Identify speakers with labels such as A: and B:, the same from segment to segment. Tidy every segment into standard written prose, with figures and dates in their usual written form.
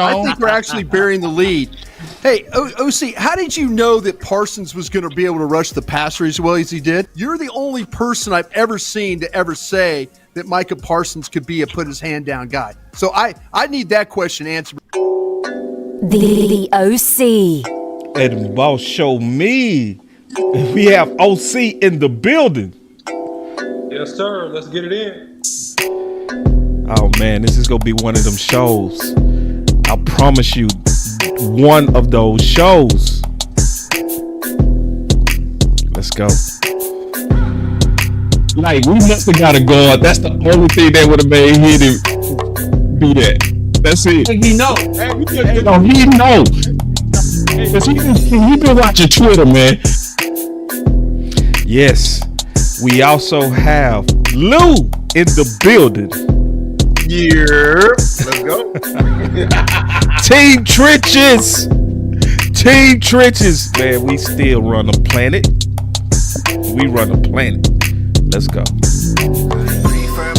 A: I think we're actually burying the lead. Hey, OC, how did you know that Parsons was going to be able to rush the passer as well as he did? You're the only person I've ever seen to ever say that Micah Parsons could be a put his hand down guy. So I need that question answered.
B: The OC.
C: And boss show me. We have OC in the building.
D: Yes, sir. Let's get it in.
C: Oh man, this is gonna be one of them shows. I promise you, one of those shows. Let's go.
E: Like, we must have got a guard. That's the only thing that would have made him do that. That's it.
D: He know.
E: No, he know. Cause he been watching Twitter, man.
C: Yes, we also have Lou in the building.
F: Yeah, let's go.
C: Team Trenches. Man, we still run the planet. We run the planet. Let's go.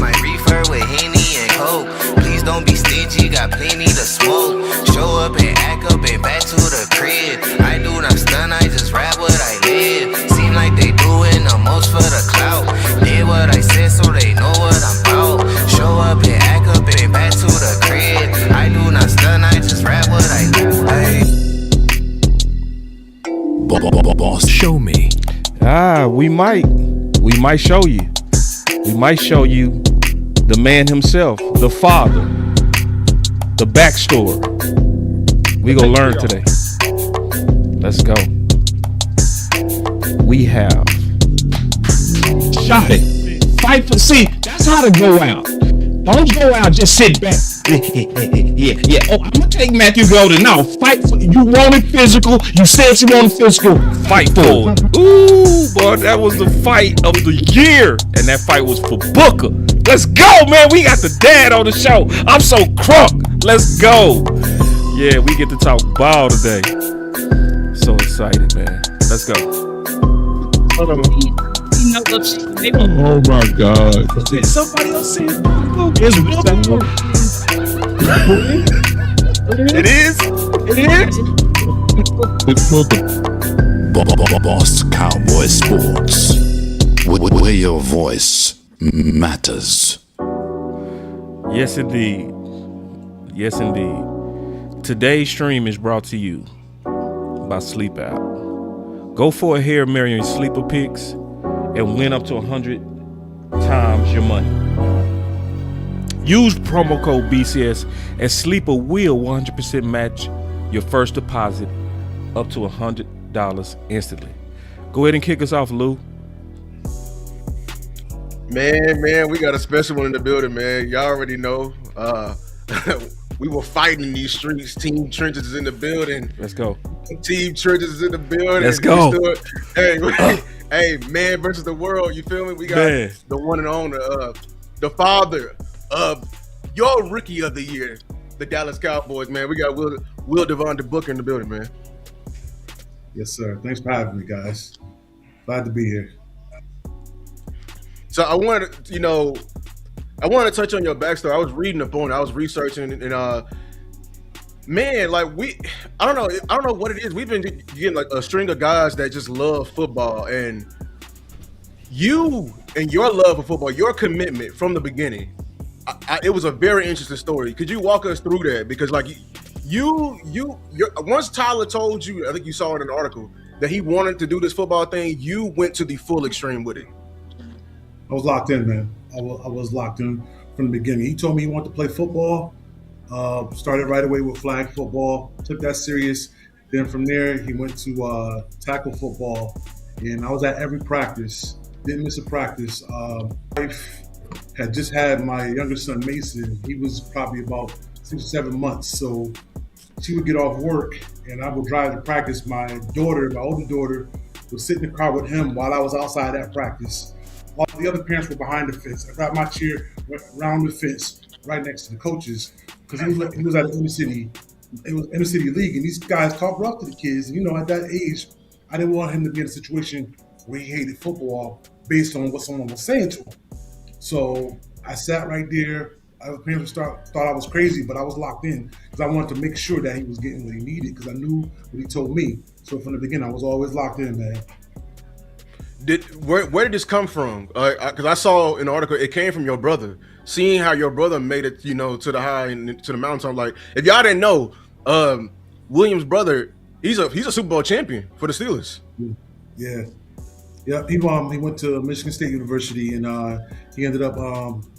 G: My reefer with Henny and Coke. Please don't be stingy, got plenty to smoke. Show up and act up and back to the crib. I do not stun, I just rap what I live. Seem like they doing the most for the clout. Did what I said so they know what I'm about. Show up and act up and back to the crib. I do not stun, I just rap what I live.
H: Boss, show me.
C: We might show you. We might show you the man himself, the father, the backstory. We gonna learn today. Let's go. We have
E: Shot it. Fight for, see, that's how to go out. Don't go out, just sit back. Yeah. Oh, I'm gonna take Matthew Golden. Now, fight for, you wanted physical. You said you wanted physical.
C: fight for it. Ooh, boy, that was the fight of the year. And that fight was for Booker. Let's go, man. We got the dad on the show. I'm so crunk. Let's go. Yeah, we get to talk ball today. So excited, man. Let's go.
E: Oh my God.
C: Somebody else said
E: It
C: is.
E: It's Booker.
H: Boss Cowboy Sports, where your voice matters.
C: Yes, indeed. Yes, indeed. Today's stream is brought to you by Sleep Out. Go for a Hail Mary and sleeper picks and win up to 100 times your money. Use promo code BCS and Sleeper will 100% match your first deposit up to $100 instantly. Go ahead and kick us off, Lou.
F: Man, we got a special one in the building, man. Y'all already know. We were fighting these streets. Team Trenches is in the building.
C: Let's go.
F: Team Trenches is in the building.
C: Let's go.
F: Hey, man versus the world. You feel me? We got the one and only, the father of your rookie of the year, the Dallas Cowboys, man. We got Will Devon Booker in the building, man.
I: Yes, sir. Thanks for having me, guys. Glad to be here.
F: So I wanted to touch on your backstory. I was reading up on it. I was researching, and man, like I don't know what it is. We've been getting like a string of guys that just love football, and you and your love for football, your commitment from the beginning. It was a very interesting story. Could you walk us through that? Because like you once Tyler told you, I think you saw in an article that he wanted to do this football thing, you went to the full extreme with it.
I: I was locked in, man. I was locked in from the beginning. He told me he wanted to play football. Started right away with flag football. Took that serious. Then from there, he went to tackle football. And I was at every practice. Didn't miss a practice. Wife had just had my younger son, Mason. He was probably about 6 or 7 months. So she would get off work, and I would drive to practice. My older daughter, would sit in the car with him while I was outside at practice. All the other parents were behind the fence. I grabbed my chair, went around the fence, right next to the coaches, because he was at an inner city league, and these guys talk rough to the kids. And at that age, I didn't want him to be in a situation where he hated football based on what someone was saying to him. So I sat right there Parents thought I was crazy, but I was locked in because I wanted to make sure that he was getting what he needed because I knew what he told me. So from the beginning, I was always locked in, man.
F: Where did this come from? Because I saw in the article it came from your brother. Seeing how your brother made it, to the high and to the mountaintop. Like, if y'all didn't know, Williams' brother, he's a Super Bowl champion for the Steelers.
I: Yeah. Yeah, he went to Michigan State University, and he ended up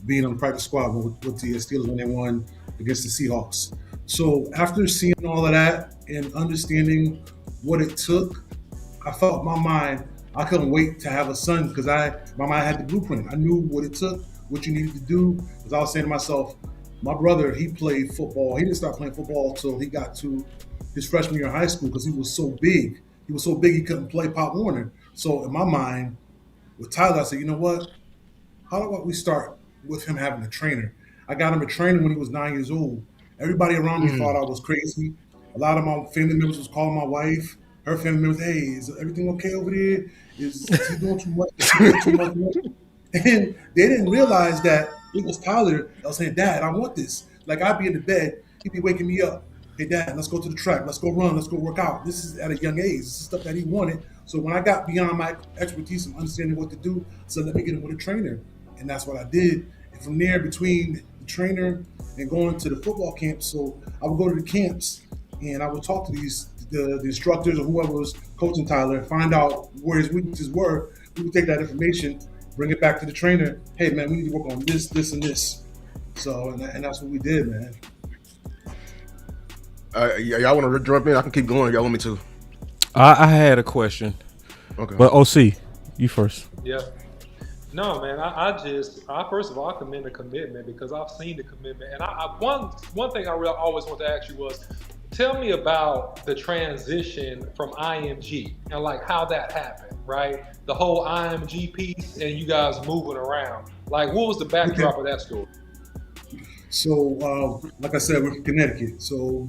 I: being on the practice squad with the Steelers when they won against the Seahawks. So after seeing all of that and understanding what it took, I felt in my mind I couldn't wait to have a son because my mind had the blueprint. I knew what it took, what you needed to do. Because I was saying to myself, my brother, he played football. He didn't start playing football until he got to his freshman year of high school because he was so big. He was so big he couldn't play Pop Warner. So in my mind, with Tyler, I said, you know what? How about we start with him having a trainer? I got him a trainer when he was 9 years old. Everybody around me thought I was crazy. A lot of my family members was calling my wife. Her family members, hey, is everything okay over there? Is he doing too much? Is he doing too much? And they didn't realize that it was Tyler that was saying, Dad, I want this. Like, I'd be in the bed, he'd be waking me up. Hey, Dad, let's go to the track. Let's go run. Let's go work out. This is at a young age. This is stuff that he wanted. So when I got beyond my expertise and understanding what to do, so let me get him with a trainer. And that's what I did. And from there, between the trainer and going to the football camp, so I would go to the camps and I would talk to the instructors or whoever was coaching Tyler, find out where his weaknesses were. We would take that information, bring it back to the trainer. Hey, man, we need to work on this, this, and this. So, and that's what we did, man.
F: Y'all want to jump in? I can keep going. Y'all want me to?
C: I had a question.
F: Okay.
C: But OC, you first.
D: Yeah. No, man. I first of all, I commend the commitment because I've seen the commitment. And one thing I always want to ask you was, tell me about the transition from IMG and like how that happened, right? The whole IMG piece and you guys moving around. Like, what was the backdrop of that story?
I: So, like I said, we're from Connecticut. So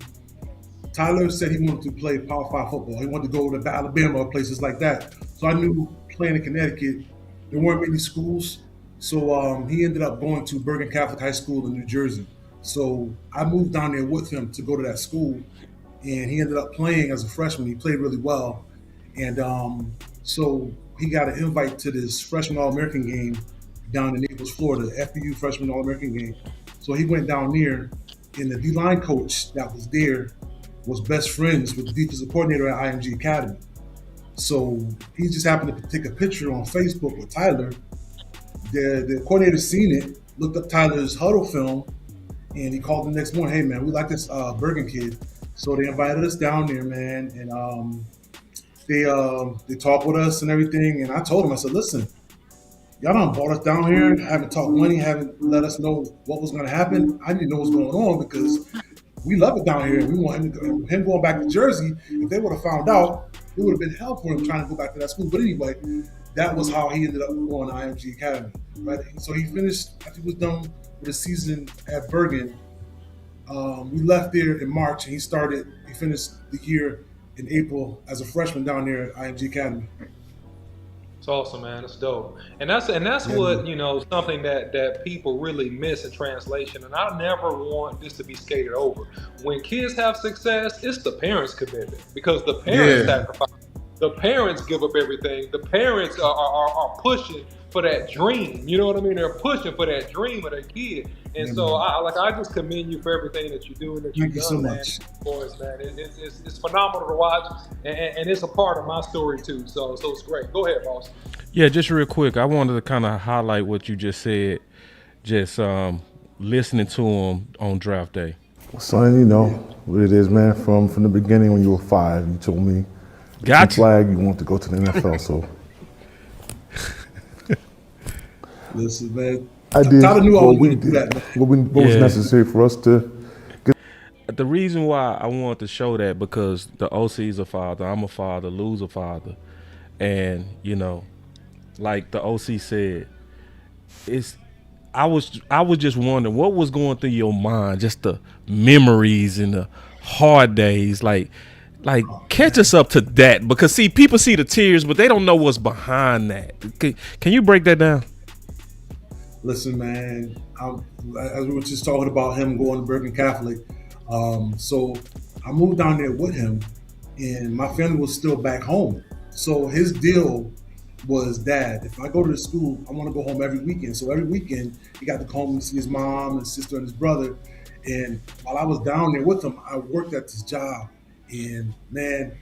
I: Tyler said he wanted to play Power 5 football. He wanted to go to Alabama or places like that. So I knew playing in Connecticut, there weren't many schools. So he ended up going to Bergen Catholic High School in New Jersey. So I moved down there with him to go to that school. And he ended up playing as a freshman. He played really well. And so he got an invite to this freshman All-American game down in Naples, Florida, FBU freshman All-American game. So he went down there, and the D-line coach that was there was best friends with the defensive coordinator at IMG Academy. So he just happened to take a picture on Facebook with Tyler. The coordinator seen it, looked up Tyler's huddle film, and he called the next morning, hey, man, we like this Bergen kid. So they invited us down there, man, and they talked with us and everything. And I told him, I said, listen, y'all done brought us down here, haven't talked money, haven't let us know what was going to happen. I need to know what's going on because we love it down here. We want him going back to Jersey. If they would have found out, it would have been hell for him trying to go back to that school. But anyway, that was how he ended up going to IMG Academy. Right? So he finished, after he was done with the season at Bergen, we left there in March, and he finished the year in April as a freshman down there at IMG Academy.
D: It's awesome, man. It's dope. And that's what, something that people really miss in translation. And I never want this to be skated over. When kids have success, it's the parents' commitment because the parents sacrifice. The parents give up everything. The parents are pushing for that dream. You know what I mean? They're pushing for that dream of their kid. And so I just commend you for everything that you do and that you've done,
I: so
D: man.
I: much.
D: Boys, man. It's phenomenal to watch, and it's a part of my story too. So it's great. Go ahead, boss.
C: Yeah, just real quick, I wanted to kind of highlight what you just said, just listening to him on draft day.
J: Son, you know what it is, man. From the beginning when you were 5, you told me
C: Gotcha.
J: flag you want to go to the NFL, so
I: Listen, man.
J: I did
I: Tyler knew I was going to do
J: did.
I: that.
J: What was necessary for us to get.
C: The reason why I wanted to show that because the OC's a father, I'm a father, Lou's a father, and like the OC said, I was just wondering what was going through your mind, just the memories and the hard days, like catch us up to that because see, people see the tears, but they don't know what's behind that. Can you break that down?
I: Listen, man, as we were just talking about him going to Bergen Catholic, so I moved down there with him, and my family was still back home. So his deal was, Dad, if I go to the school, I want to go home every weekend. So every weekend, he got to come home and see his mom and sister and his brother. And while I was down there with him, I worked at this job, and man,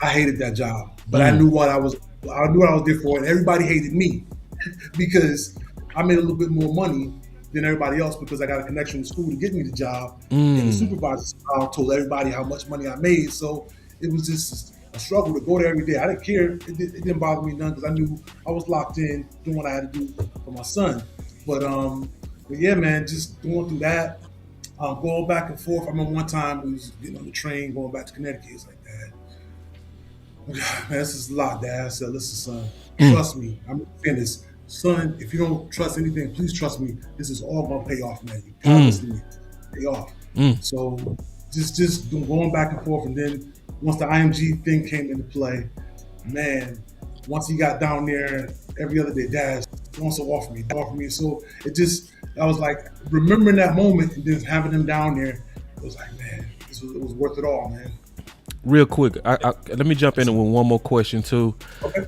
I: I hated that job. But I knew what I was there for, and everybody hated me because I made a little bit more money than everybody else because I got a connection with school to get me the job. And the supervisor told everybody how much money I made. So it was just a struggle to go there every day. I didn't care. It didn't bother me none because I knew I was locked in doing what I had to do for my son. But yeah, man, just going through that, going back and forth. I remember one time we was getting on the train going back to Connecticut. It's like, Dad, man, this is a lot, Dad. I said, listen, son, trust me. I'm saying this. Son, if you don't trust anything, please trust me. This is all gonna pay off, man. You gotta listen to me. Pay off. So just going back and forth, and then once the IMG thing came into play, man, once he got down there every other day, Dad wants to offer me. So I was like remembering that moment and then having him down there, it was like, man, it was worth it all, man.
C: Real quick, let me jump in with one more question too,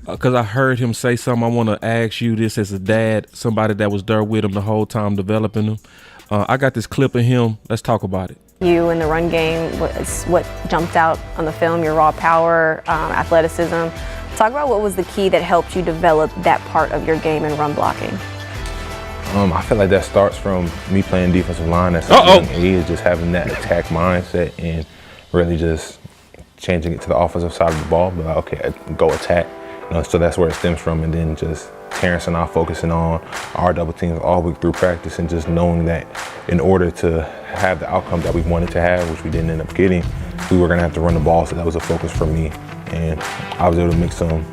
C: because I heard him say something. I want to ask you this as a dad, somebody that was there with him the whole time developing him. I got this clip of him. Let's talk about it.
K: You in the run game was what jumped out on the film, your raw power, athleticism. Talk about what was the key that helped you develop that part of your game in run blocking.
L: I feel like that starts from me playing defensive line at such a young age, just having that attack mindset and really just changing it to the offensive side of the ball, but okay, go attack. So that's where it stems from, and then just Terrence and I focusing on our double teams all week through practice, and just knowing that in order to have the outcome that we wanted to have, which we didn't end up getting, we were gonna have to run the ball. So that was a focus for me, and I was able to make some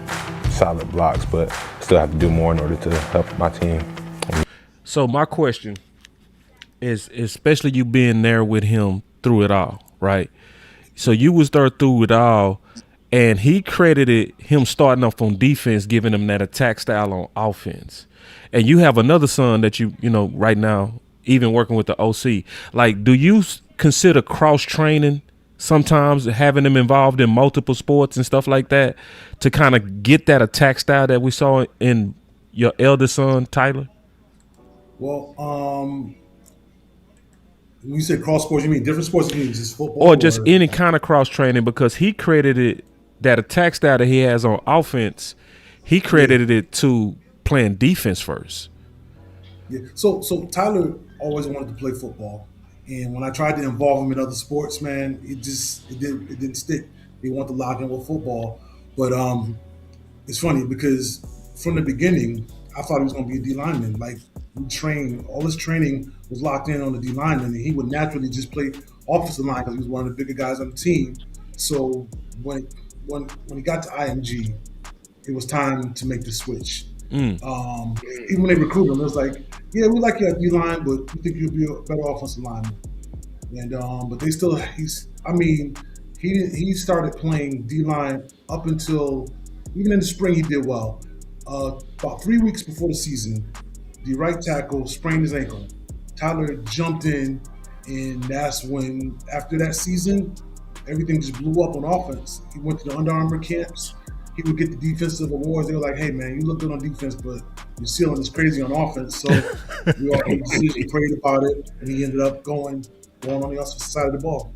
L: solid blocks, but still have to do more in order to help my team.
C: So my question is, especially you being there with him through it all, right? So you was there through it all, and he credited him starting off on defense, giving him that attack style on offense. And you have another son that you know right now, even working with the OC. Like, do you consider cross training sometimes, having him involved in multiple sports and stuff like that, to kind of get that attack style that we saw in your eldest son, Tyler?
I: Well, when you say cross sports, you mean different sports? You mean just football?
C: Or just any kind of cross training, because he credited that attack style that he has on offense, he credited it to playing defense first.
I: Yeah. So Tyler always wanted to play football, and when I tried to involve him in other sports, man, it didn't stick. He wanted to lock in with football, but it's funny because from the beginning, I thought he was going to be a D lineman. Like, we trained, all his training was locked in on the D lineman, and he would naturally just play offensive line because he was one of the bigger guys on the team. So when he got to IMG, it was time to make the switch. Even when they recruited him, it was like, yeah, we like you at D line, but we think you'll be a better offensive lineman. And but they still, he started playing D line up until, even in the spring, he did well. About 3 weeks before the season, the right tackle sprained his ankle. Tyler jumped in, and that's when, after that season, everything just blew up on offense. He went to the Under Armour camps. He would get the defensive awards. They were like, hey, man, you look good on defense, but your ceiling is crazy on offense. So we all made a decision, prayed about it, and he ended up going on the opposite side of the ball.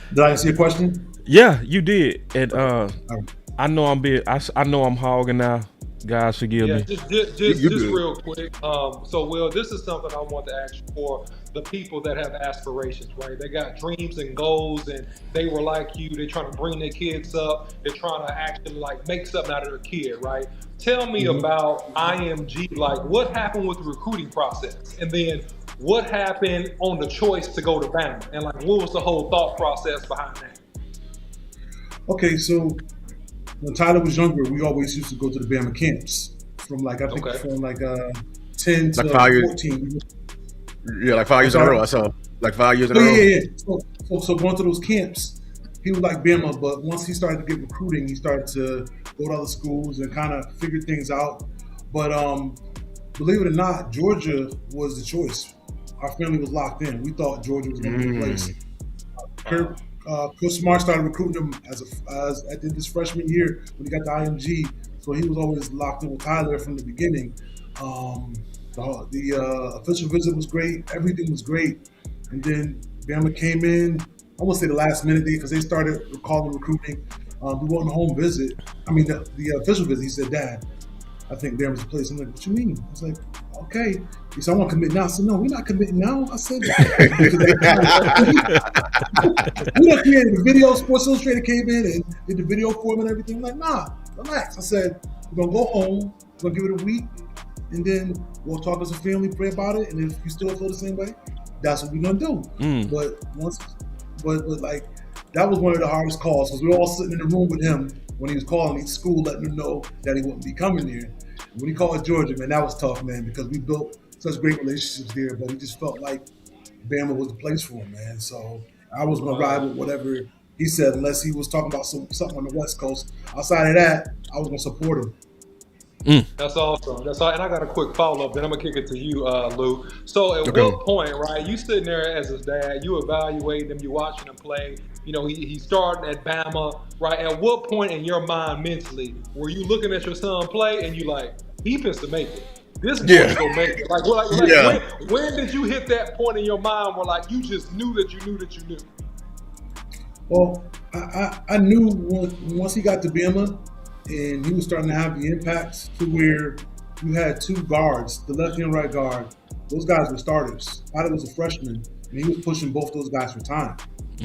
I: Did I answer your question?
C: Yeah, you did. And I know I'm hogging now. Guys, forgive me.
D: Just real quick. So, Will, this is something I want to ask you for the people that have aspirations, right? They got dreams and goals, and they were like you. They're trying to bring their kids up. They're trying to actually like make something out of their kid, right? Tell me about IMG. Like, what happened with the recruiting process, and then what happened on the choice to go to Bama, and like, what was the whole thought process behind that?
I: Okay, so when Tyler was younger, we always used to go to the Bama camps from like, I think from like 10 to
F: like
I: 14.
F: Yeah, like 5 years in a row. I saw like 5 years in a row.
I: Yeah. So going to those camps, he was like Bama, but once he started to get recruiting, he started to go to other schools and kind of figure things out. But believe it or not, Georgia was the choice. Our family was locked in. We thought Georgia was going to be the place. Coach Smart started recruiting him as at the end of his freshman year when he got the IMG. So he was always locked in with Tyler from the beginning. The official visit was great. Everything was great. And then Bama came in, I won't say the last minute because they started calling recruiting. We went on a home visit. I mean, the official visit, he said, "Dad, I think Bama's the place." I'm like, "What you mean?" I was like, "Okay." He said, "I want to commit now." I said, "No, we're not committing now." I said, "We done created the video. Sports Illustrated came in and did the video for him and everything." I'm like, "Nah, relax." I said, "We're going to go home. We're going to give it a week. And then we'll talk as a family, pray about it. And if you still feel the same way, that's what we're going to do." But like, that was one of the hardest calls because we were all sitting in the room with him when he was calling each school, letting them know that he wouldn't be coming there. And when he called Georgia, man, that was tough, man, because we built such great relationships there, but he just felt like Bama was the place for him, man. So I was going to ride with whatever he said, unless he was talking about something on the West Coast. Outside of that, I was going to support him.
D: That's awesome. That's all. And I got a quick follow-up, then I'm going to kick it to you, Lou. So at what point, right, you sitting there as his dad, you evaluating him, you watching him play, you know, he's starting at Bama, right? At what point in your mind mentally were you looking at your son play and you like, he fits to make it? This boy's going to make it. When did you hit that point in your mind where like you just knew that you knew that you knew?
I: Well, I knew once he got to Bama, and he was starting to have the impacts to where you had two guards, the left and right guard. Those guys were starters. Tyler was a freshman, and he was pushing both those guys for time.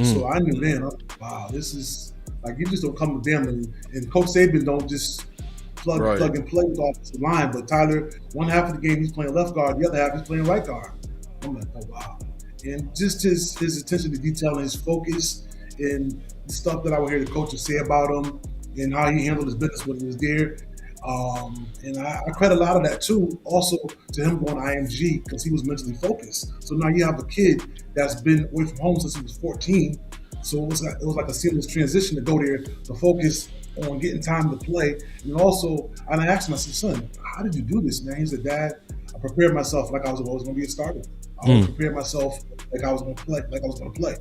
I: So I knew then, wow, this is like, you just don't come to them. And Coach Saban don't just plug and play with the offensive line. But Tyler, one half of the game he's playing left guard, the other half he's playing right guard. I'm like, oh wow. And just his attention to detail and his focus and the stuff that I would hear the coaches say about him, and how he handled his business when he was there. And I credit a lot of that too, also to him going to IMG because he was mentally focused. So now you have a kid that's been away from home since he was 14. So it was like a seamless transition to go there to focus on getting time to play. And also, I asked him, I said, "Son, how did you do this, man?" He said, "Dad, I prepared myself like I was always going to be a starter. I always prepared myself like I was going to play.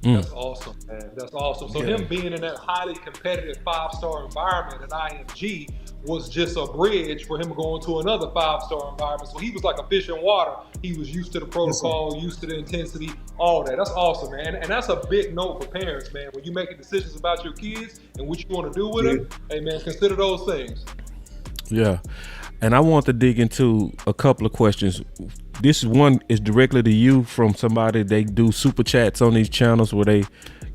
D: That's awesome, man. That's awesome. So him being in that highly competitive 5-star environment at IMG was just a bridge for him going to another 5-star environment. So he was like a fish in water. He was used to the protocol, used to the intensity, all that. That's awesome, man. And that's a big note for parents, man. When you're making decisions about your kids and what you want to do with them, hey, man, consider those things.
C: Yeah. And I want to dig into a couple of questions. This one is directly to you from somebody. They do super chats on these channels where they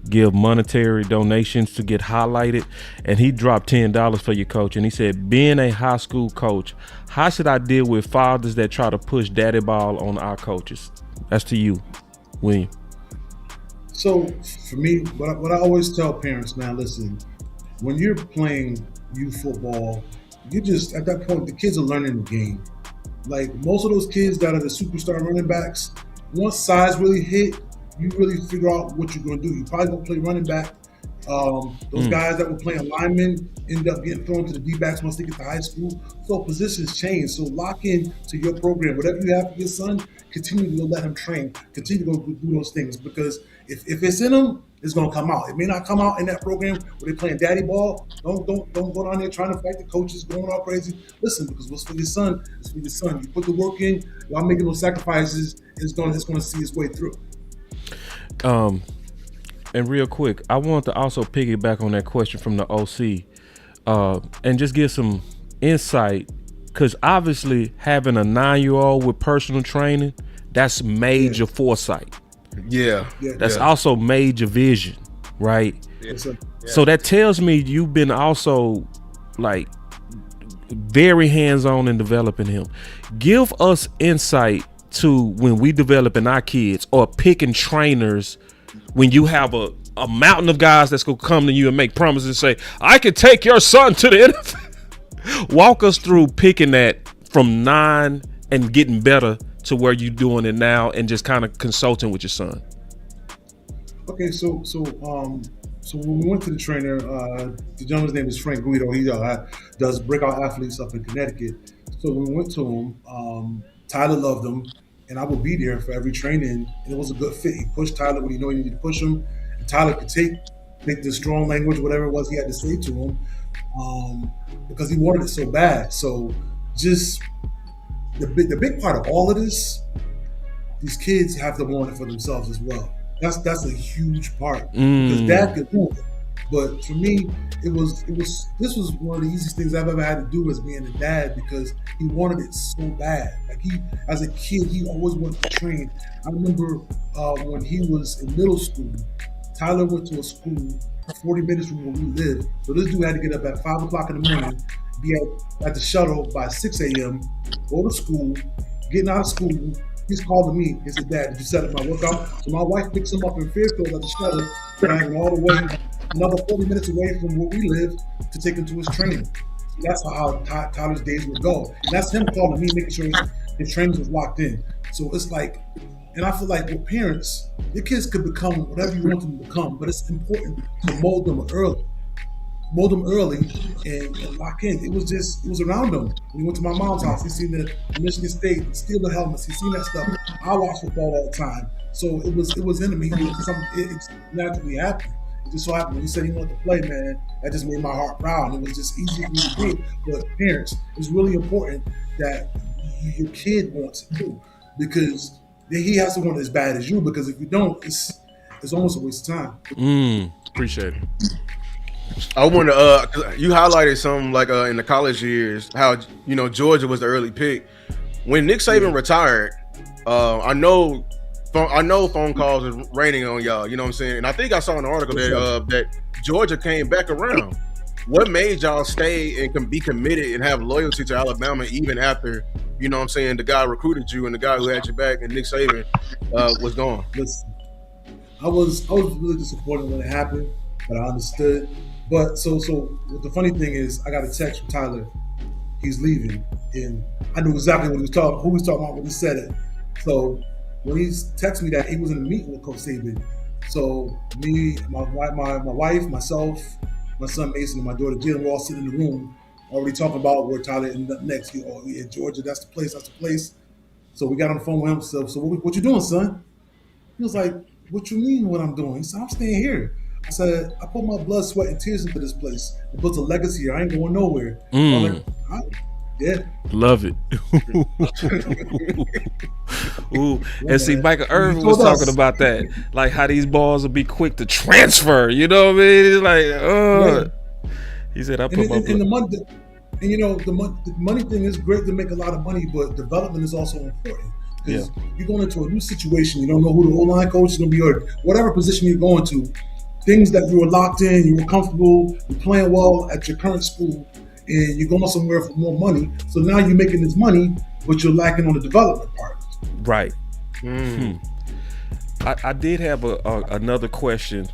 C: give monetary donations to get highlighted. And he dropped $10 for your coach. And he said, being a high school coach, how should I deal with fathers that try to push daddy ball on our coaches? That's to you, William.
I: So for me, what I always tell parents, man, listen, when you're playing youth football, you just, at that point, the kids are learning the game. Like most of those kids that are the superstar running backs, once size really hit, you really figure out what you're going to do. You probably going to play running back. Those guys that were playing linemen end up getting thrown to the D-backs once they get to high school. So positions change. So lock in to your program. Whatever you have for your son, continue to let him train. Continue to go do those things because if it's in him, it's going to come out. It may not come out in that program where they're playing daddy ball. Don't go down there trying to fight the coaches, going all crazy. Listen, because what's for your son is for your son. You put the work in, y'all making those sacrifices, it's going to see its way through.
C: And real quick, I want to also piggyback on that question from the OC and just give some insight, because obviously having a 9-year-old with personal training, that's major foresight. That's also major vision, right? So that tells me you've been also like very hands-on in developing him. Give us insight to when we developing our kids or picking trainers, when you have a mountain of guys that's gonna come to you and make promises and say, I can take your son to the NFL. Walk us through picking that from 9 and getting better to where you're doing it now and just kind of consulting with your son.
I: Okay, so when we went to the trainer, the gentleman's name is Frank Guido. He does breakout athletes up in Connecticut. So when we went to him, Tyler loved him, and I would be there for every training. And it was a good fit. He pushed Tyler when he knew he needed to push him, and Tyler could take the strong language, whatever it was he had to say to him, because he wanted it so bad. So just the big part of all of this, these kids have to want it for themselves as well. That's a huge part because dad could do it. But for me, this was one of the easiest things I've ever had to do as being a dad because he wanted it so bad. Like as a kid, he always wanted to train. I remember when he was in middle school, Tyler went to a school 40 minutes from where we lived. So this dude had to get up at 5 o'clock in the morning, be at the shuttle by 6 a.m., go to school, getting out of school. He's calling me. He said, "Dad, did you set up my workout?" So my wife picks him up in Fairfield at the shuttle, driving all the way another 40 minutes away from where we live to take him to his training. So that's how Tyler's days would go. And that's him calling me, making sure his trainings was locked in. So it's like, and I feel like with parents, your kids could become whatever you want them to become, but it's important to mold them early and lock in. It was around them. When he went to my mom's house, he seen the Michigan State Steeler helmets. He seen that stuff. I watch football all the time. So it was in him. It naturally happened. It just so happened when he said he wanted to play, man, that just made my heart proud. It was just easy for me to do. But parents, it's really important that your kid wants it too, because he has to want it as bad as you, because if you don't, it's almost a waste of time.
C: Appreciate it.
F: I want to. You highlighted something like in the college years how Georgia was the early pick. When Nick Saban retired, I know phone calls is raining on y'all. You know what I'm saying? And I think I saw an article that Georgia came back around. What made y'all stay and be committed and have loyalty to Alabama even after the guy recruited you and the guy who had your back and Nick Saban was gone?
I: Listen, I was really disappointed when it happened, but I understood. But so the funny thing is, I got a text from Tyler. He's leaving, and I knew exactly who he was talking about when he said it. So when he texted me that, he was in a meeting with Coach Saban. So me, my wife, myself, my son Mason, and my daughter Jill, we're all sitting in the room, already talking about where Tyler ended up next. Georgia, that's the place. So we got on the phone with him. So what you doing, son? He was like, "What you mean what I'm doing?" He said, "I'm staying here." I said, "I put my blood, sweat, and tears into this place. It built a legacy here. I ain't going nowhere." I'm like, "All right, yeah."
C: Love it. Ooh. And see, Michael Irvin was talking about that. Like how these balls will be quick to transfer. You know what I mean? It's like, He said, "I put my blood."
I: The money thing is great to make a lot of money, but development is also important. Because you're going into a new situation. You don't know who the O-line coach is going to be or whatever position you're going to. Things that you were locked in, you were comfortable, you're playing well at your current school, and you're going somewhere for more money. So now you're making this money, but you're lacking on the development part.
C: Right. I did have another question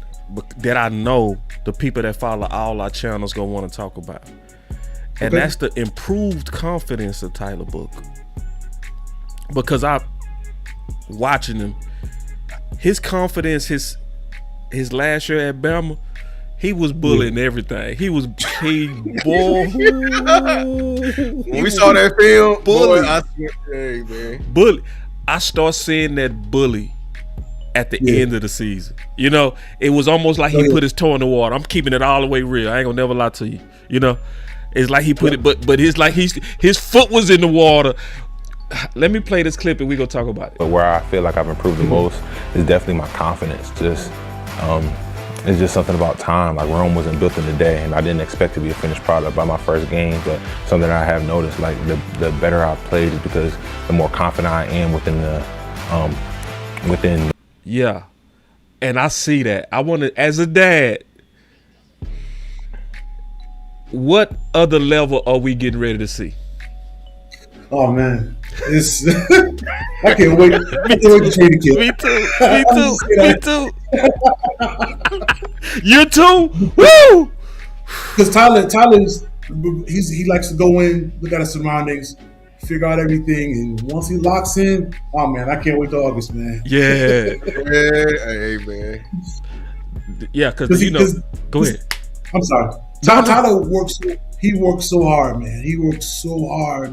C: that I know the people that follow all our channels going to want to talk about. And that's the improved confidence of Tyler Booker. Because I'm watching him, his confidence, his last year at Bama, he was bullying everything. When
F: we saw that film, boy, I swear, hey, man.
C: Bully. I start seeing that bully at the end of the season. It was almost like he put his toe in the water. I'm keeping it all the way real. I ain't gonna never lie to you. It's like he put it, but it's like his foot was in the water. Let me play this clip and we gonna talk about it.
L: But where I feel like I've improved the most is definitely my confidence. It's just something about time. Like Rome wasn't built in a day, and I didn't expect to be a finished product by my first game. But something that I have noticed, like the better I've played, is because the more confident I am within.
C: Yeah, and I see that. I want to, as a dad, what other level are we getting ready to see?
I: Oh man, it's I can't wait. I can't wait to train the kid.
C: Me too. You too. Woo!
I: Because Tyler's he likes to go in, look at his surroundings, figure out everything, and once he locks in, oh man, I can't wait till August, man.
C: Yeah.
F: Hey man.
C: Yeah, because go ahead.
I: I'm sorry. Tyler works. he worked so hard,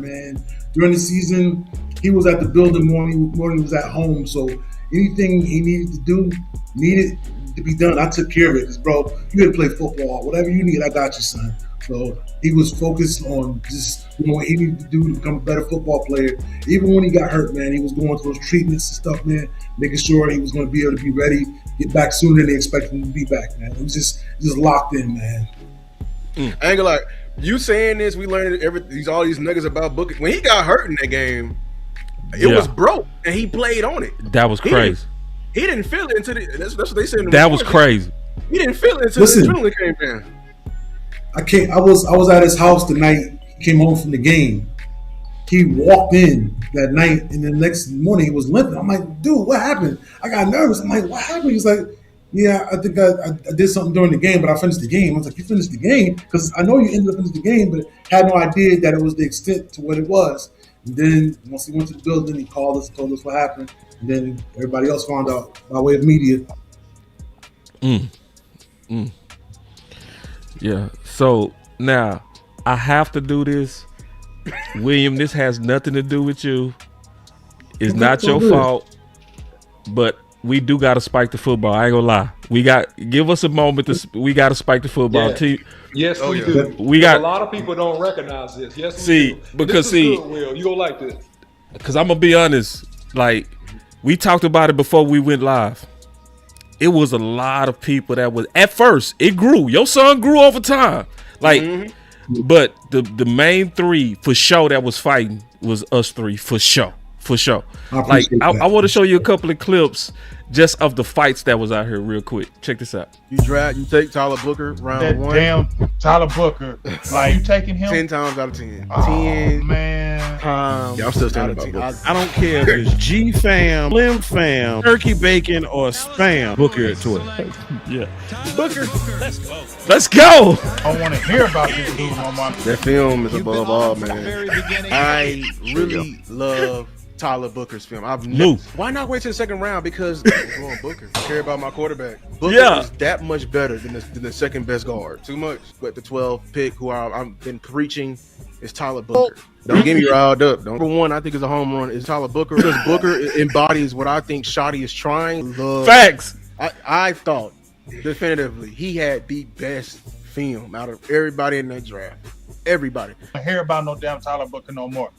I: man. During the season, he was at the building more than he was at home. So anything he needed to do, needed to be done. I took care of it. Because, bro, you had to play football. Whatever you need, I got you, son. So he was focused on just what he needed to do to become a better football player. Even when he got hurt, man, he was going through those treatments and stuff, man, making sure he was going to be able to be ready, get back sooner than they expected him to be back, man. He was just locked in, man.
F: I ain't gonna lie. You saying this, we learned all these niggas about Booker. When he got hurt in that game, it was broke, and he played on it.
C: That was crazy.
F: He didn't feel it until that's what they said.
C: That was crazy.
F: He didn't feel it until the adrenaline came down.
I: I was at his house the night he came home from the game. He walked in that night, and the next morning he was limping. I'm like, dude, what happened? I got nervous. I'm like, what happened? He's like, yeah, I think I did something during the game, but I finished the game. I was like, you finished the game? Because I know you ended up finishing the game, but had no idea that it was the extent to what it was. And then once he went to the building, he called us, told us what happened, and then everybody else found out by way of media.
C: Yeah. So now I have to do this. William, this has nothing to do with you. It's not your fault, but we do got to spike the football. I ain't gonna lie. Give us a moment. We got to spike the football.
D: Yeah. Yes, we do. A lot of people don't recognize this. Yes, we do.
C: Because
D: good, Will. You gonna like this?
C: Because I'm gonna be honest. Like, we talked about it before we went live. It was a lot of people that was at first. It grew. Your son grew over time. Like, but the main three for sure that was fighting was us three for sure. I want to show you a couple of clips just of the fights that was out here real quick. Check this out.
F: You take Tyler Booker round one.
E: Damn Tyler Booker. Like, you taking him
F: 10 times out of 10.
E: Oh,
F: 10
E: man.
F: Yeah, I'm still standing by Booker.
M: I don't care if it's G fam, Slim fam, turkey bacon, or spam. Booker at 12.
C: Yeah.
F: Booker.
C: Let's go.
E: I want to hear about this dude on my.
F: That film is above all, man. I really love Tyler Booker's film. Why not wait till the second round? Because I'm going Booker. I care about my quarterback. Booker is that much better than the second best guard. Too much. But the 12th pick, who I've been preaching, is Tyler Booker. Don't get me riled up. Number one, I think is a home run is Tyler Booker, because Booker embodies what I think Shotty is trying.
C: Facts.
F: I thought definitively he had the best film out of everybody in that draft. Everybody.
E: I hear about no damn Tyler Booker no more.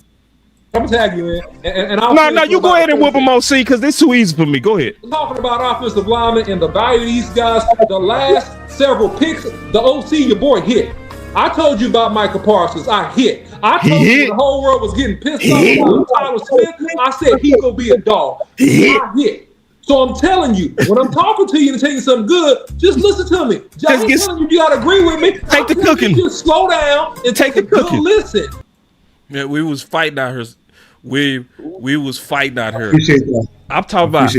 D: I'm gonna tag you in, and
C: no, you go ahead and whip them OC, because this too easy for me. Go ahead.
D: Talking about offensive linemen and the value of these guys, the last several picks, the OC, your boy hit. I told you about Michael Parsons. I hit. I told you the whole world was getting pissed off about Tyler Smith. I said he gonna be a dog. I hit. So I'm telling you, when I'm talking to you and telling you something good, just listen to me. I'm telling you gotta agree with me.
C: Take the cooking.
D: Just slow down and take the cooking. Listen.
C: Yeah, we was fighting out here. We was fighting out here.
I: Appreciate that.
C: I'm talking about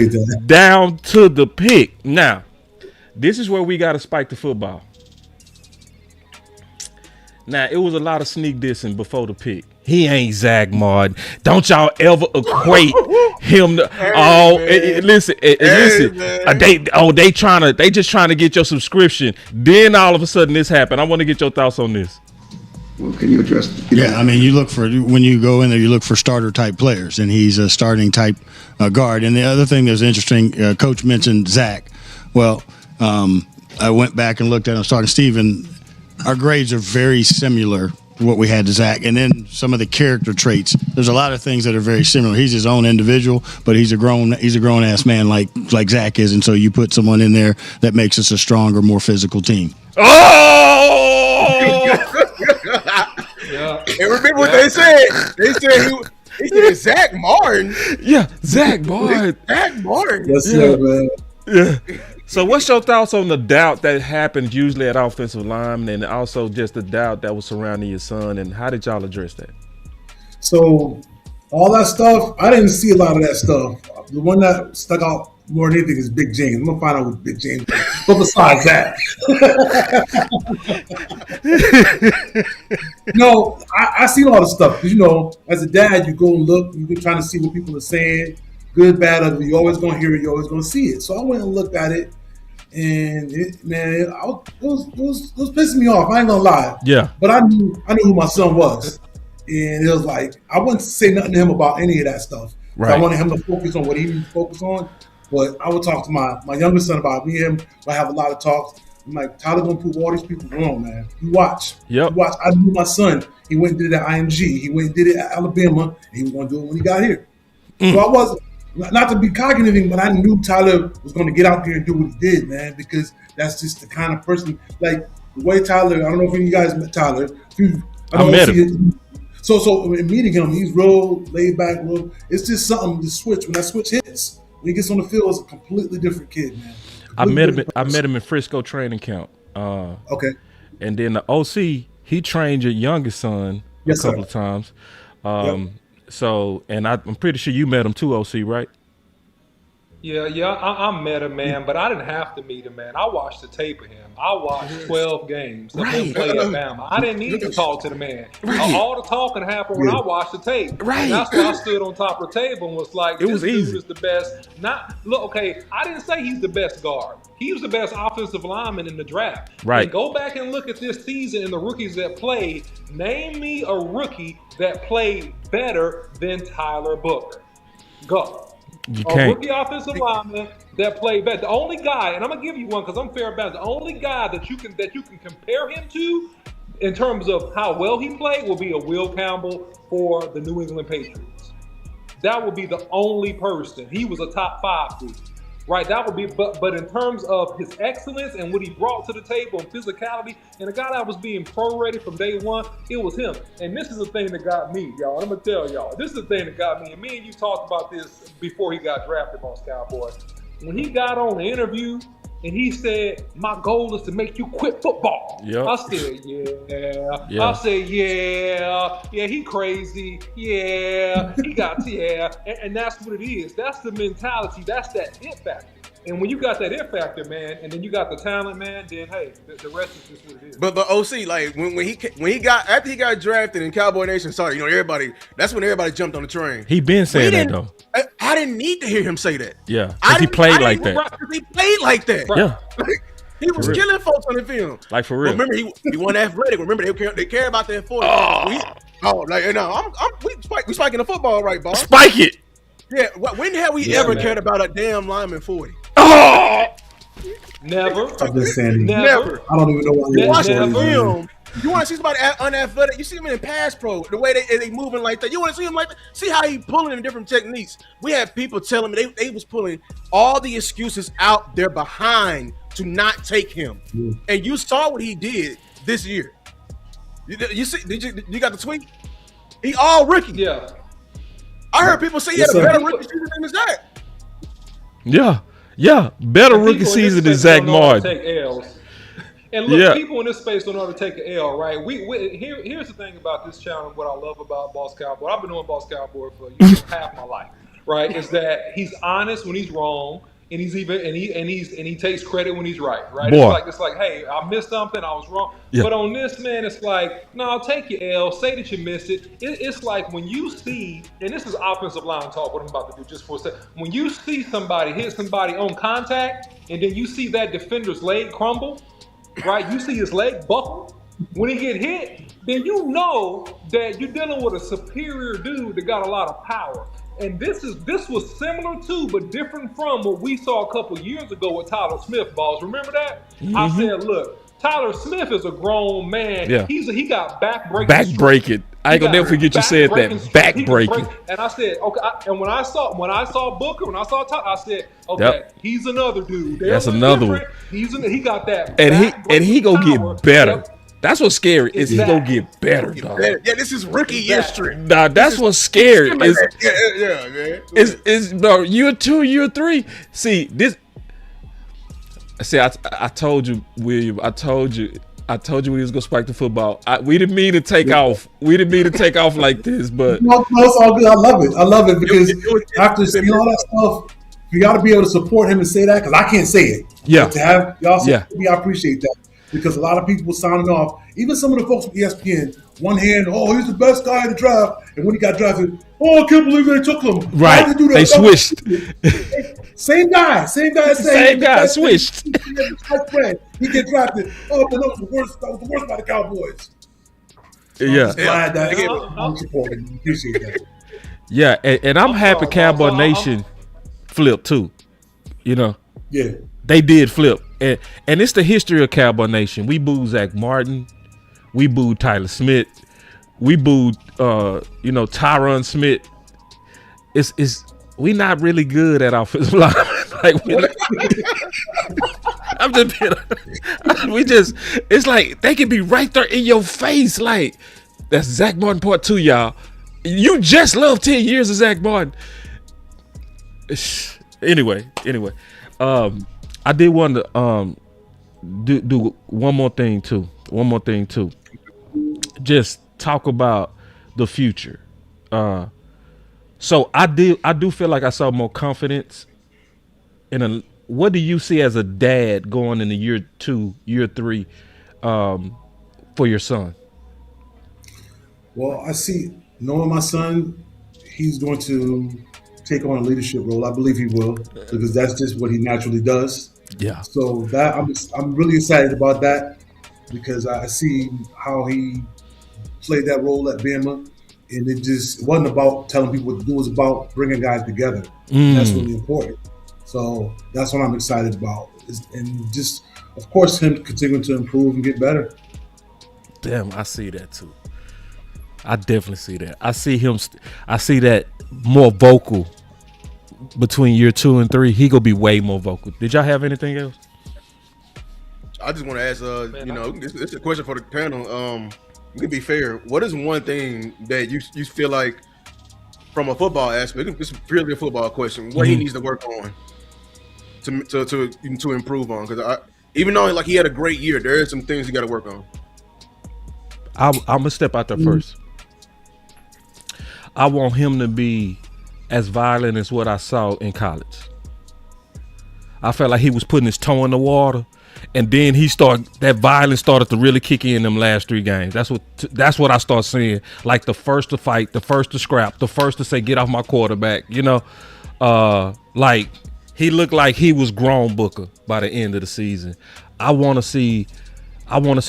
C: down to the pick. Now, this is where we got to spike the football. Now, it was a lot of sneak dissing before the pick. He ain't Zach Martin. Don't y'all ever equate him to listen. They just trying to get your subscription. Then all of a sudden this happened. I want to get your thoughts on this.
N: Well, can you address? I mean, you look for, when you go in there, you look for starter type players, and he's a starting type guard. And the other thing that's interesting, Coach mentioned Zach. Well, I went back and looked at him, starting Steven. Our grades are very similar to what we had to Zach, and then some of the character traits. There's a lot of things that are very similar. He's his own individual, but he's a grown ass man like Zach is, and so you put someone in there that makes us a stronger, more physical team.
F: And remember what they said? They said he said Zach Martin.
C: Yeah, Zach Martin.
F: Zach Martin.
I: Yes, sir, man.
C: Yeah. So what's your thoughts on the doubt that happens usually at offensive line, and also just the doubt that was surrounding your son, and how did y'all address that?
I: So all that stuff, I didn't see a lot of that stuff. The one that stuck out more than anything is Big James. I'm gonna find out what Big James is. But besides that, no, I see all the stuff. Because, as a dad, you go and look, you're trying to see what people are saying, good, bad, ugly. You're always gonna hear it, you're always gonna see it. So I went and looked at it, and it was pissing me off. I ain't gonna lie.
C: Yeah.
I: But I knew who my son was, and it was like I wouldn't say nothing to him about any of that stuff.
C: Right.
I: I wanted him to focus on what he needed to focus on. But I would talk to my younger son about me and him. I have a lot of talks. I'm like, Tyler gonna prove all these people wrong, man. You watch.
C: Yep.
I: You watch. I knew my son. He went and did it at IMG. He went and did it at Alabama. And he was gonna do it when he got here. So I wasn't, not to be cocky or anything, but I knew Tyler was gonna get out there and do what he did, man, because that's just the kind of person, like the way Tyler, I don't know if you guys met Tyler.
C: I met him.
I: So in meeting him, he's real laid back, it's just something to switch. When that switch hits, when he gets on the field, it's a completely different kid, man.
C: I met him in Frisco training camp.
I: Okay.
C: And then the OC, he trained your youngest son a couple of times. So, and I'm pretty sure you met him too, OC, right?
D: Yeah, I met him, man, but I didn't have to meet him, man. I watched the tape of him. I watched 12 games of him play at Bama. I didn't need to talk to the man. All the talking happened when I watched the tape.
C: Right.
D: And that's why I stood on top of the table and was like,
C: it was
D: this
C: easy.
D: dude is the best. I didn't say he's the best guard. He was the best offensive lineman in the draft.
C: Right.
D: And go back and look at this season and the rookies that played. Name me a rookie that played better than Tyler Booker. Go.
C: You
D: A
C: can't.
D: rookie offensive lineman that played better. The only guy, and I'm gonna give you one because I'm fair about it. The only guy that you can compare him to in terms of how well he played will be a Will Campbell for the New England Patriots. That would be the only person. He was a top 5 dude. Right, that would be, but in terms of his excellence and what he brought to the table and physicality, and a guy that was being pro-ready from day one, it was him. And this is the thing that got me, y'all. I'm gonna tell y'all, this is the thing that got me. And me and you talked about this before he got drafted, Boss Cowboy. When he got on the interview and he said, "My goal is to make you quit football."
C: Yep.
D: I said, yeah. I said, yeah, he crazy. Yeah, he got, and that's what it is. That's the mentality. That's that it factor. And when you got that it factor, man, and then you got the talent, man, then hey, the rest is just what it is.
F: But OC, like when he got after he got drafted and Cowboy Nation started, that's when everybody jumped on the train.
C: He been saying that though.
F: I didn't need to hear him say that.
C: Yeah, because he played like that.
F: He played like that.
C: Right. Yeah.
F: He was killing folks on the film.
C: Like for real.
F: Remember, he wasn't athletic. Remember, they care about that for we spiking the football, right, boss?
C: Spike it.
F: Yeah. When have we ever cared about a damn lineman 40?
C: Oh,
D: never.
I: I'm just saying.
F: Never.
I: I don't even know why
F: you watch the
I: film.
F: You want to see somebody unathletic? You see him in pass pro, the way they moving like that. You want to see him like that? See how he pulling in different techniques. We had people telling me they was pulling all the excuses out there behind to not take him, and you saw what he did this year. You see? You got the tweet? He all rookie.
D: Yeah.
F: I heard people say he had a better rookie season than Zach.
C: Yeah. Better rookie season than Zach Martin.
D: Take L's. And look, people in this space don't know how to take an L, right? Here's the thing about this channel. What I love about Boss Cowboy, I've been doing Boss Cowboy for half my life, right? Is that he's honest when he's wrong, and he takes credit when he's right, right?
C: Boy.
D: It's like, hey, I missed something, I was wrong.
C: Yeah.
D: But on this, man, it's like, no, I'll take your L, say that you missed it. It's like when you see, and this is offensive line talk, what I'm about to do just for a second. When you see somebody hit somebody on contact, and then you see that defender's leg crumble, right? You see his leg buckle. When he get hit, then you know that you're dealing with a superior dude that got a lot of power. And this was similar to, but different from what we saw a couple years ago with Tyler Smith, balls. Remember that?
C: Mm-hmm.
D: I said, look, Tyler Smith is a grown man.
C: Yeah.
D: He got back-breaking.
C: Back-breaking. I ain't gonna never forget you said that. Back-breaking.
D: And I said, okay. And when I saw Booker, when I saw Tyler, I said, okay, he's another dude.
C: That's another one.
D: He got that.
C: And he gonna get better.
D: Yep.
C: That's what's scary. Is he gonna get better, dog?
F: Yeah, this is rookie history.
C: Nah, that's what's scary.
F: Yeah, man.
C: It's bro, year 2, year 3. See this. See, I told you, William. I told you we was gonna spike the football. We didn't mean to take off. We didn't mean to take off like this, but
I: no, it's all good. I love it because after seeing all that stuff, you got to be able to support him and say that because I can't say it.
C: Yeah.
I: But to have y'all support me, I appreciate that. because a lot of people were sounding off. Even some of the folks from ESPN, one hand, oh, he's the best guy in the draft, and when he got drafted, oh, I can't believe they took him.
C: Right, they switched.
I: Same guy
C: Same guy switched.
I: He get drafted. Oh, but that was the worst. That was the worst by the Cowboys.
C: Yeah.
I: I'm glad that I'm supporting. Appreciate that.
C: Yeah, and I'm happy Cowboy Nation flipped too. You know.
I: Yeah.
C: They did flip. And it's the history of Cowboy Nation. We booed Zach Martin. We booed Tyler Smith. We booed Tyron Smith. It's we not really good at offensive line. I'm just it's like they can be right there in your face. Like, that's Zach Martin part 2, y'all. You just love 10 years of Zach Martin. Anyway. I did want to do one more thing too. Just talk about the future. So I do feel like I saw more confidence what do you see as a dad going into year 2, year 3 for your son?
I: Well, I see, knowing my son, he's going to take on a leadership role. I believe he will, because that's just what he naturally does.
C: Yeah.
I: So that I'm really excited about that, because I see how he played that role at Bama, and it wasn't about telling people what to do. It was about bringing guys together. That's really important. So that's what I'm excited about, and just, of course, him continuing to improve and get better.
C: Damn, I see that too. I definitely see that. I see him. I see that more vocal between year 2 and 3. He gonna be way more vocal. Did y'all have anything else?
F: I just want to ask, this is a question for the panel. We can be fair. What is one thing that you feel like, from a football aspect, it's purely a football question, what he needs to work on to improve on? Because even though like he had a great year, there are some things he got to work on.
C: I'm gonna step out there first. I want him to be as violent as what I saw in college. I felt like he was putting his toe in the water, and then that violence started to really kick in them last 3 games. That's what I start seeing. Like, the first to fight, the first to scrap, the first to say, get off my quarterback. Like, he looked like he was grown Booker by the end of the season. I want to see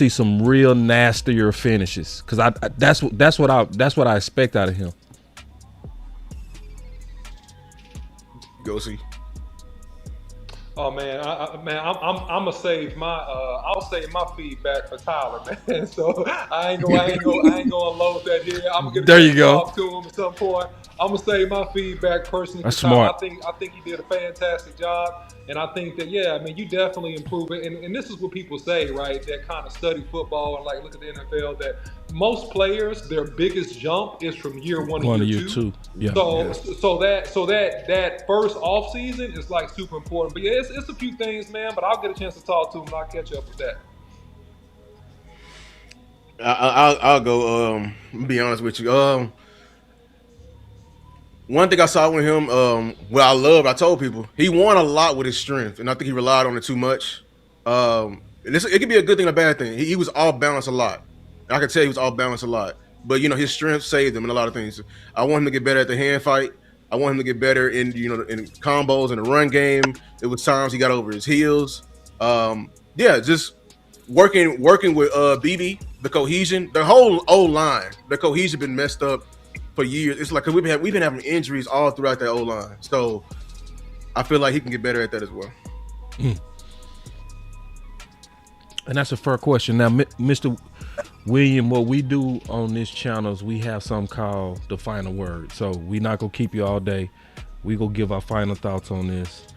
C: some real nastier finishes, because that's what I expect out of him.
F: Go see.
D: Oh man, I'm gonna save I'll save my feedback for Tyler, man. So I ain't gonna load that here. I'm gonna talk to him at some point. I'm gonna save my feedback personally.
C: That's smart.
D: I think he did a fantastic job, and I think that you definitely improve it. And this is what people say, right? That kind of study football and like look at the NFL. That most players, their biggest jump is from year 1 to year 2.
C: Yeah.
D: So that first off season is like super important. But yeah, it's a few things, man. But I'll get a chance to talk to him and I'll catch up with that.
F: I'll go. Be honest with you. One thing I saw with him, I told people, he won a lot with his strength, and I think he relied on it too much. It could be a good thing and a bad thing. He was off balance a lot. I can tell he was off balance a lot. But, his strength saved him in a lot of things. I want him to get better at the hand fight. I want him to get better in combos and the run game. It was times he got over his heels. Just working with BB, the cohesion, the whole O-line, the cohesion been messed up for years. It's like we've been having injuries all throughout that O-line. So I feel like he can get better at that as well.
C: And that's a fair question. Now, Mr. William, what we do on this channel is we have something called the final word. So we're not gonna keep you all day. We gonna give our final thoughts on this.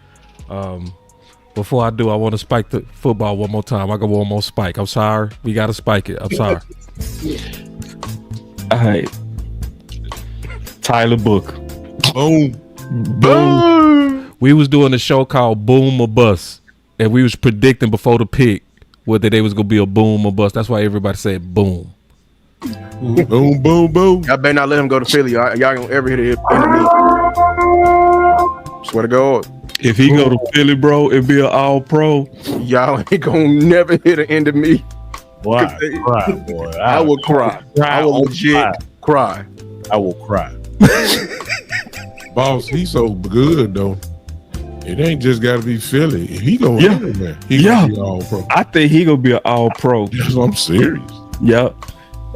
C: Before I do, I want to spike the football one more time. I got one more spike. I'm sorry. We gotta spike it. I'm sorry. All right. Tyler Book. Boom. We was doing a show called Boom or Bust, and we was predicting before the pick whether they was gonna be a boom or bust. That's why everybody said boom.
F: Boom, boom, boom. Y'all better not let him go to Philly. Y'all gonna ever hit it in the knee. Swear to God.
M: If he go to Philly, bro, and be an all pro,
F: y'all ain't gonna never hit the end of me.
E: Boy, cry, boy.
F: I will cry. I will legit cry.
E: I will cry.
O: Boss, he's so good though. It ain't just got to be Philly. He gonna hit it, man. He gonna be all pro.
C: I think he gonna be an all pro.
O: Yes, I'm serious.
C: Yep.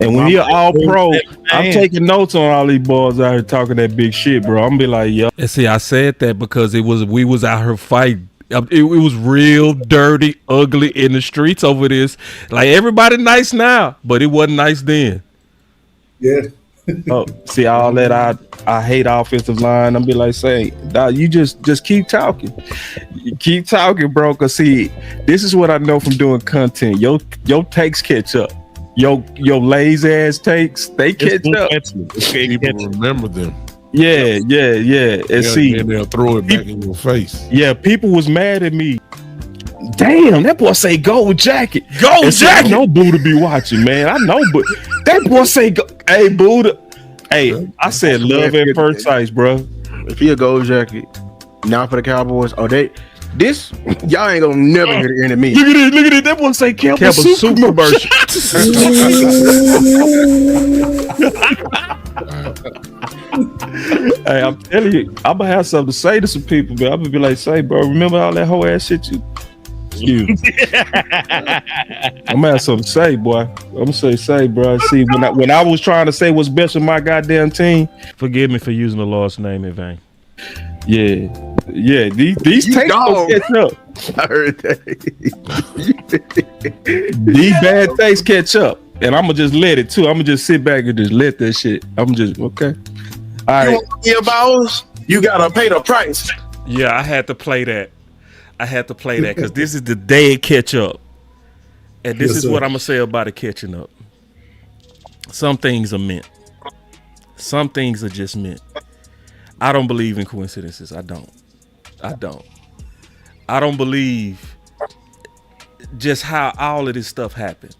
C: And when he an all pro, I'm taking notes on all these boys out here talking that big shit, bro. I'm gonna be like, yo. And see, I said that because we was out here fighting. It was real dirty, ugly in the streets over this. Like everybody nice now, but it wasn't nice then.
I: Yeah.
C: Oh, see all that I hate offensive line. I'm be like, say, dog, you just keep talking. You keep talking, bro. Cause see, this is what I know from doing content. Your takes catch up. Your lazy ass takes, they catch up.
O: People remember them.
C: Yeah. And see,
O: and they'll throw it back in your face.
C: Yeah, people was mad at me. Damn, that boy say gold jacket. Gold jacket. I know Buddha be watching, man. I know, but that boy say, hey, Buddha. Hey, I said love at first sight, bro.
F: If he a gold jacket, now for the Cowboys, y'all ain't gonna never hit the end of me.
C: Look at it. That boy say Campbell Soup commercial. Hey, I'm telling you, I'm gonna have something to say to some people, but I'm gonna be like, say, bro, remember all that whole ass shit you. I'm gonna have something to say, boy. I'm gonna say, bro. See, when I was trying to say what's best with my goddamn team, forgive me for using the Lord's name in vain. Yeah. These takes don't catch up.
F: I heard that.
C: These bad takes catch up, and I'm gonna just let it too. I'm gonna just sit back and just let that shit. I'm just okay. All right.
F: Your balls, you gotta pay the price.
C: Yeah, I had to play that because this is the day it catch up. And this is what I'm going to say about it catching up. Some things are meant. Some things are just meant. I don't believe in coincidences. I don't believe just how all of this stuff happened.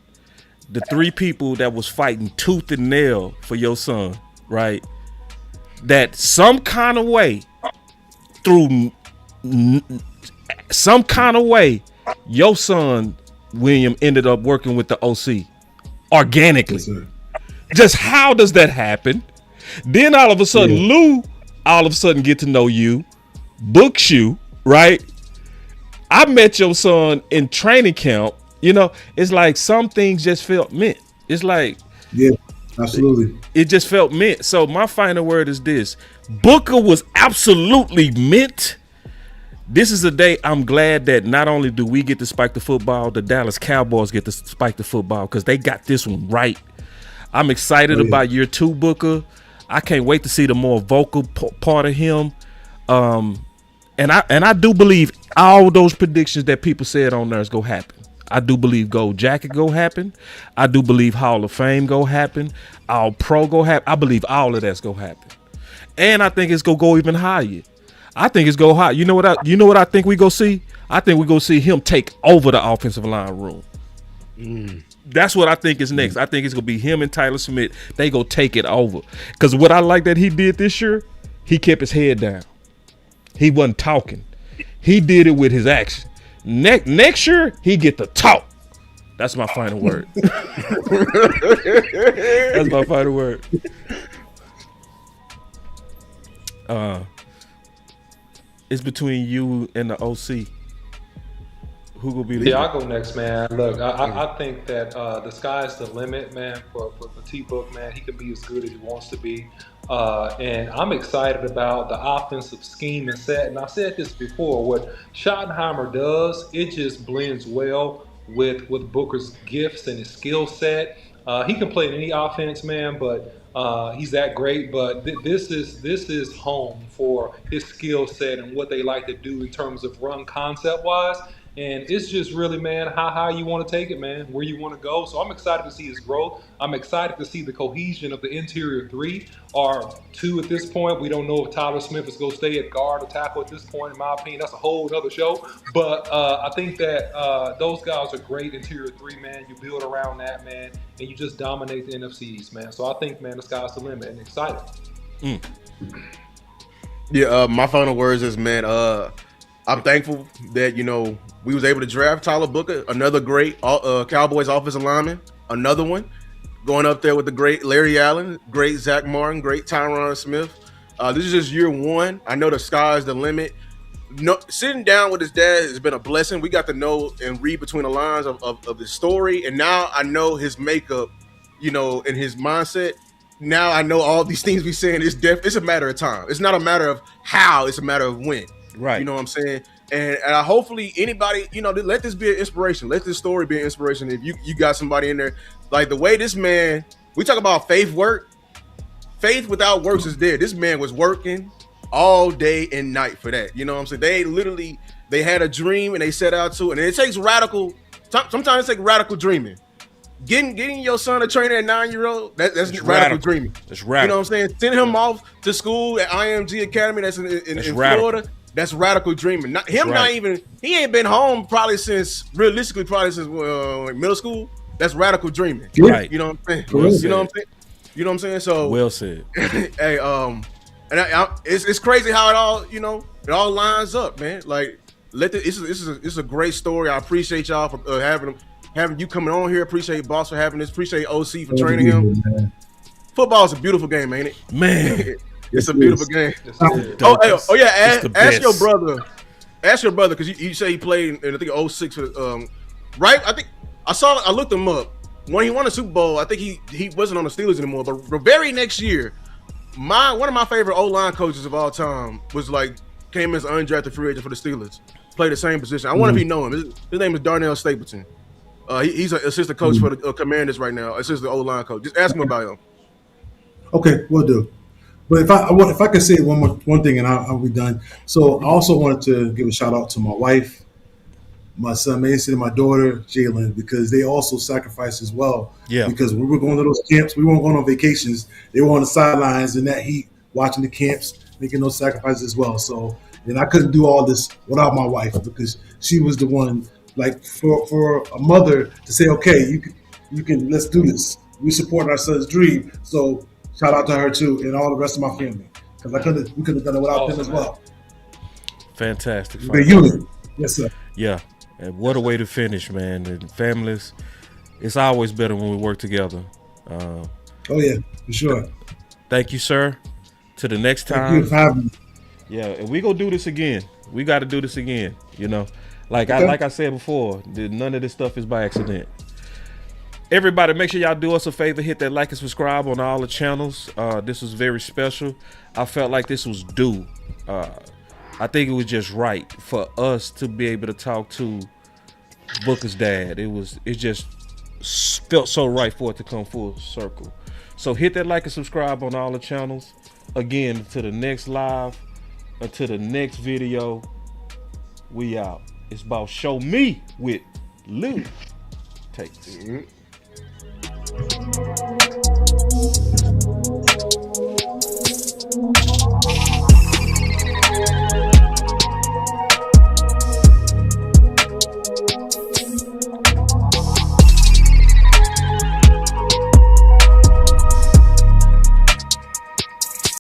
C: The three people that was fighting tooth and nail for your son, right? That some kind of way, through some kind of way, your son William ended up working with the OC organically. Just how does that happen? Then all of a sudden, Lou, all of a sudden get to know you, books you, right? I met your son in training camp. You know, it's like some things just felt meant. It's like,
I: yeah, absolutely.
C: It just felt meant. So my final word is this: Booker was absolutely meant. This is a day I'm glad that not only do we get to spike the football, the Dallas Cowboys get to spike the football because they got this one right. I'm excited about year 2, Booker. I can't wait to see the more vocal part of him. And I do believe all those predictions that people said on there is gonna happen. I do believe Gold Jacket go happen. I do believe Hall of Fame go happen. All Pro go happen. I believe all of that's gonna happen. And I think it's gonna go even higher. I think it's go high. You know what I think we go see? I think we go see him take over the offensive line room. That's what I think is next. I think it's gonna be him and Tyler Smith. They go take it over. Because what I like that he did this year, he kept his head down. He wasn't talking. He did it with his action. Next year, he get to talk. That's my final word. That's my final word. It's between you and the OC. Who gonna be the?
D: Yeah, I'll go next, man. Look, I think that the sky's the limit, man. For T-Book, man, he can be as good as he wants to be, and I'm excited about the offensive scheme and set. And I said this before: what Schottenheimer does, it just blends well with Booker's gifts and his skill set. He can play in any offense, man, but he's that great. But this is home for his skill set and what they like to do in terms of run concept wise. And it's just really, man, how high you want to take it, man, where you want to go. So I'm excited to see his growth. I'm excited to see the cohesion of the interior 3 or 2 at this point. We don't know if Tyler Smith is going to stay at guard or tackle at this point, in my opinion. That's a whole other show. But I think that those guys are great interior 3, man. You build around that, man, and you just dominate the NFC East, man. So I think, man, the sky's the limit and excited.
F: Yeah, my final words is, man, I'm thankful that we was able to draft Tyler Booker, another great Cowboys offensive lineman, another one going up there with the great Larry Allen, great Zach Martin, great Tyron Smith. This is just year one. I know the sky's the limit. No, sitting down with his dad has been a blessing. We got to know and read between the lines of his story, and now I know his makeup, and his mindset. Now I know all these things we saying. It's a matter of time. It's not a matter of how. It's a matter of when.
C: Right.
F: You know what I'm saying? And hopefully anybody, let this be an inspiration. Let this story be an inspiration. If you got somebody in there, like the way this man, we talk about faith Faith without works is dead. This man was working all day and night for that. You know what I'm saying? They had a dream and they set out to it. And it takes sometimes it takes radical dreaming. Getting your son a trainer at 9-year-old, that's radical dreaming.
C: That's radical.
F: You know what I'm saying? Sending him off to school at IMG Academy that's in Florida. That's radical dreaming. He ain't been home realistically middle school. That's radical dreaming.
C: Right.
F: You know what I'm saying?
C: Well
F: you know what I'm saying? You know what I'm saying? So
C: well said.
F: Hey, it's crazy how it all, it all lines up, man. Like, this is a great story. I appreciate y'all for having you coming on here. Appreciate Boss for having this. Appreciate OC for training him. Football is a beautiful game, ain't it?
C: Man,
F: it's a beautiful game. Ask your brother. Ask your brother because you say he played in I think 06 for right. I think I looked him up. When he won a Super Bowl, I think he wasn't on the Steelers anymore. But the very next year, one of my favorite O-line coaches of all time came as an undrafted free agent for the Steelers. Played the same position. I wonder if you know him. His name is Darnell Stapleton. He's an assistant coach for the Commanders right now. Assistant O-line coach. Just ask him about him.
I: Okay, we'll do. But if I could say one thing and I'll be done. So I also wanted to give a shout out to my wife, my son Mason, and my daughter Jalen, because they also sacrificed as well.
C: Yeah.
I: Because we were going to those camps, we weren't going on vacations. They were on the sidelines in that heat, watching the camps, making those sacrifices as well. So, and I couldn't do all this without my wife because she was the one. Like for a mother to say, okay, you can let's do this. We support our son's dream. So shout out to her too and all the rest of my family because we couldn't have done it without them as well.
C: Fantastic.
I: The unit, yes sir.
C: Yeah, and what a way to finish, man. And families, it's always better when we work together.
I: Oh yeah, for sure.
C: Thank you, sir. To the next time.
I: Thank you for having me.
C: Yeah, and we gonna do this again. We got to do this again. Like I said before, none of this stuff is by accident. Everybody, make sure y'all do us a favor, hit that like and subscribe on all the channels. This was very special. I felt like this was due. I think it was just right for us to be able to talk to Booker's dad. It just felt so right for it to come full circle. So hit that like and subscribe on all the channels. Again, to the next live or to the next video, we out. It's about Show Me with Lou Takes.